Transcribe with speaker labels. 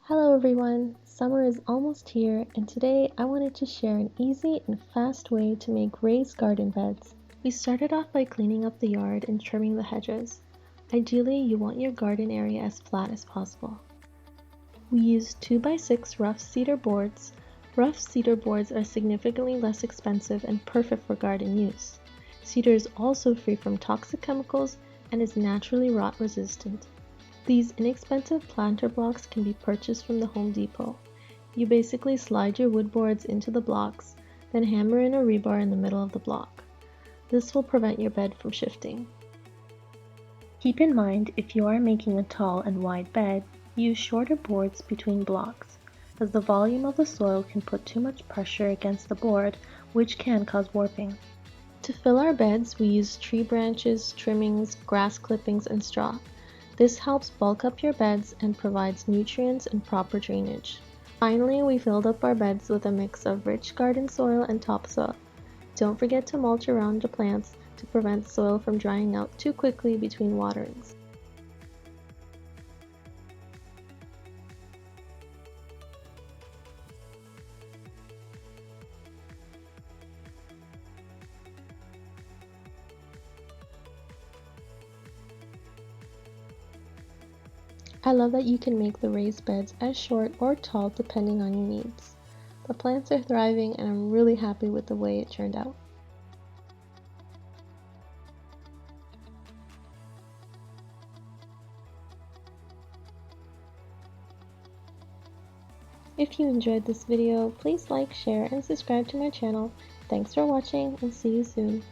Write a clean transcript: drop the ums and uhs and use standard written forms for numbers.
Speaker 1: Hello everyone! Summer is almost here and today I wanted to share an easy and fast way to make raised garden beds. We started off by cleaning up the yard and trimming the hedges. Ideally, you want your garden area as flat as possible. We used 2x6 rough cedar boards. Rough cedar boards are significantly less expensive and perfect for garden use. Cedar is also free from toxic chemicals and is naturally rot resistant. These inexpensive planter blocks can be purchased from the Home Depot. You basically slide your wood boards into the blocks, then hammer in a rebar in the middle of the block. This will prevent your bed from shifting. Keep in mind, if you are making a tall and wide bed, use shorter boards between blocks, as the volume of the soil can put too much pressure against the board, which can cause warping. To fill our beds, we use tree branches, trimmings, grass clippings, and straw. This helps bulk up your beds and provides nutrients and proper drainage. Finally, we filled up our beds with a mix of rich garden soil and topsoil. Don't forget to mulch around the plants to prevent soil from drying out too quickly between waterings. I love that you can make the raised beds as short or tall depending on your needs. The plants are thriving and I'm really happy with the way it turned out. If you enjoyed this video, please like, share, and subscribe to my channel. Thanks for watching and see you soon.